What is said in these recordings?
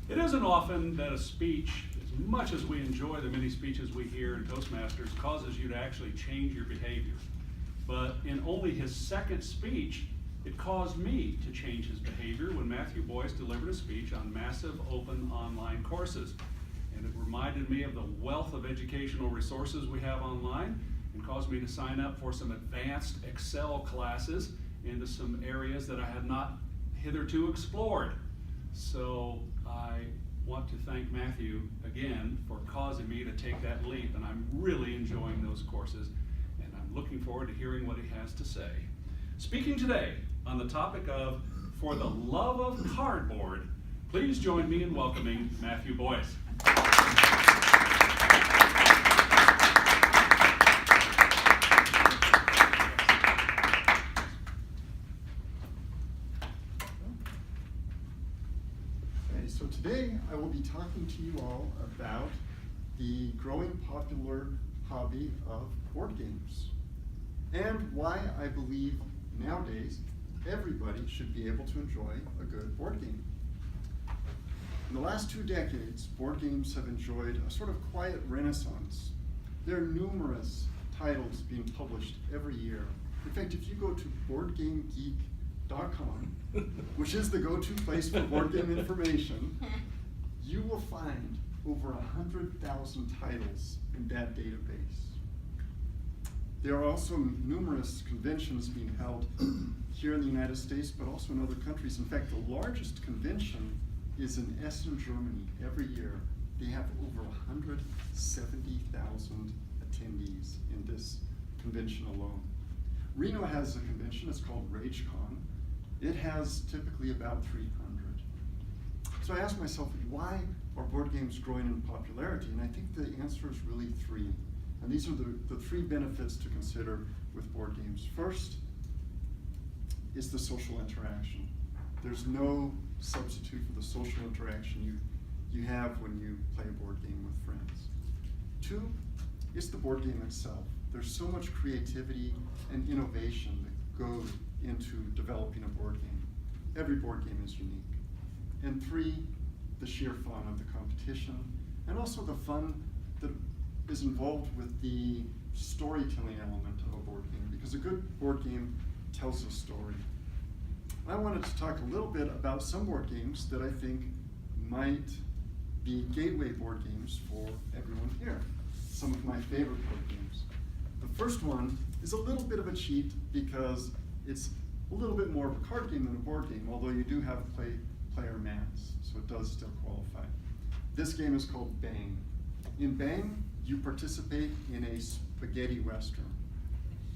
It isn't often that a speech, as much as we enjoy the many speeches we hear in Toastmasters, causes you to actually change your behavior. But in only his second speech, it caused me to change his behavior when Matthew Boyce delivered a speech on massive open online courses. And it reminded me of the wealth of educational resources we have online and caused me to sign up for some advanced Excel classes into some areas that I had not hitherto explored. So I want to thank Matthew again for causing me to take that leap, and I'm really enjoying those courses, and I'm looking forward to hearing what he has to say. Speaking today on the topic of For the Love of Cardboard, please join me in welcoming Matthew Boyce. So today I will be talking to you all about the growing popular hobby of board games and why I believe nowadays everybody should be able to enjoy a good board game. In the last 2 decades, board games have enjoyed a sort of quiet renaissance. There are numerous titles being published every year. In fact, if you go to BoardGameGeek.com, which is the go-to place for board game information, you will find over 100,000 titles in that database. There are also numerous conventions being held here in the United States, but also in other countries. In fact, the largest convention is in Essen, Germany. Every year, they have over 170,000 attendees in this convention alone. Reno has a convention, it's called RageCon. It has typically about 300. So I asked myself, why are board games growing in popularity? And I think the answer is really 3. And these are the 3 benefits to consider with board games. First is the social interaction. There's no substitute for the social interaction you have when you play a board game with friends. 2 is the board game itself. There's so much creativity and innovation that go into developing a board game. Every board game is unique. And 3, the sheer fun of the competition, and also the fun that is involved with the storytelling element of a board game, because a good board game tells a story. I wanted to talk a little bit about some board games that I think might be gateway board games for everyone here. Some of my favorite board games. The first one is a little bit of a cheat because it's a little bit more of a card game than a board game, although you do have player mats, so it does still qualify. This game is called Bang. In Bang, you participate in a spaghetti western.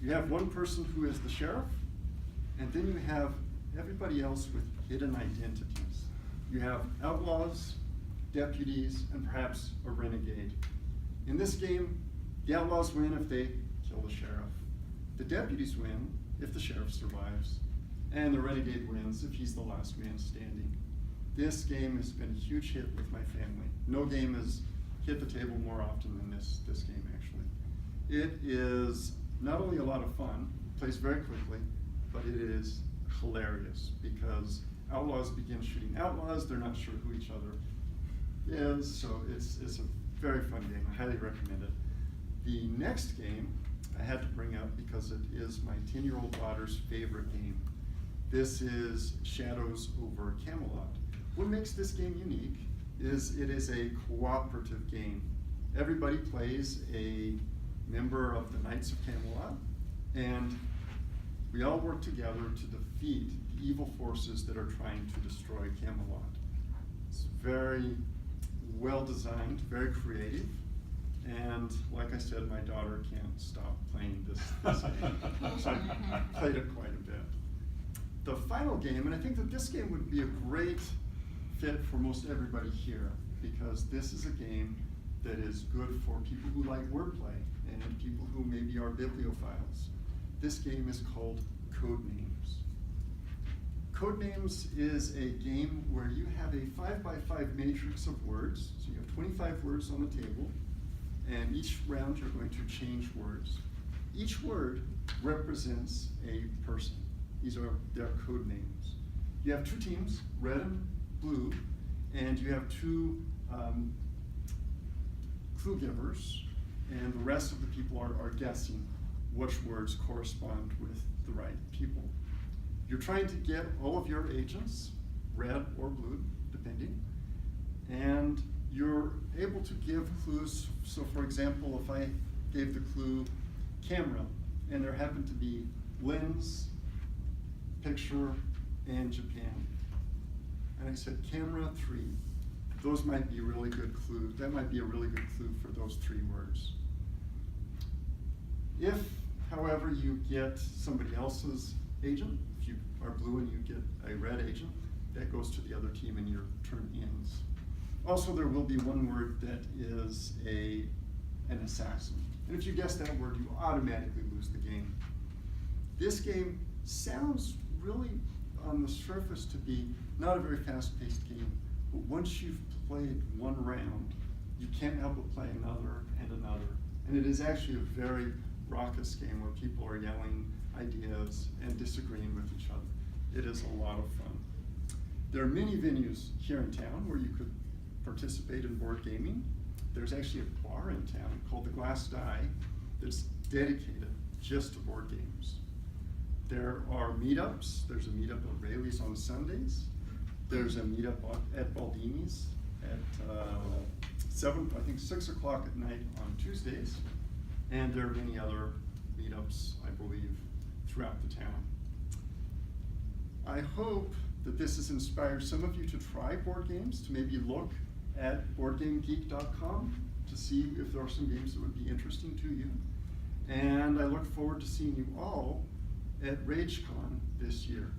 You have one person who is the sheriff, and then you have everybody else with hidden identities. You have outlaws, deputies, and perhaps a renegade. In this game, the outlaws win if they kill the sheriff. The deputies win if the sheriff survives. And the renegade wins if he's the last man standing. This game has been a huge hit with my family. No game has hit the table more often than this game, actually. It is not only a lot of fun, plays very quickly, but it is hilarious because outlaws begin shooting outlaws. They're not sure who each other is, so it's a very fun game. I highly recommend it. The next game I had to bring up because it is my 10-year-old daughter's favorite game. This is Shadows over Camelot. What makes this game unique is it is a cooperative game. Everybody plays a member of the Knights of Camelot, and we all work together to defeat the evil forces that are trying to destroy Camelot. It's very well designed, very creative, and like I said, my daughter can't stop playing this game. So I played it quite a bit. The final game, and I think that this game would be a great fit for most everybody here, because this is a game that is good for people who like wordplay and people who maybe are bibliophiles. This game is called Codenames. Codenames is a game where you have a 5x5 matrix of words. So you have 25 words on the table, and each round you're going to change words. Each word represents a person. Their code names. You have 2 teams, red and blue, and you have two clue givers, and the rest of the people are guessing which words correspond with the right people. You're trying to get all of your agents, red or blue, depending, and you're able to give clues. So for example, if I gave the clue camera, and there happened to be lens, picture, and Japan, and I said camera 3, those might be a really good clue. That might be a really good clue for those 3 words. If, however, you get somebody else's agent, if you are blue and you get a red agent, that goes to the other team and your turn ends. Also, there will be one word that is an assassin. And if you guess that word, you automatically lose the game. This game sounds really, on the surface, to be not a very fast-paced game, but once you've played one round, you can't help but play another and another. And it is actually a very raucous game where people are yelling ideas and disagreeing with each other. It is a lot of fun. There are many venues here in town where you could participate in board gaming. There's actually a bar in town called the Glass Die that's dedicated just to board games. There are meetups. There's a meetup at Rayleigh's on Sundays. There's a meetup at Baldini's at 6 o'clock at night on Tuesdays. And there are many other meetups, I believe, throughout the town. I hope that this has inspired some of you to try board games, to maybe look at BoardGameGeek.com to see if there are some games that would be interesting to you. And I look forward to seeing you all at RageCon this year.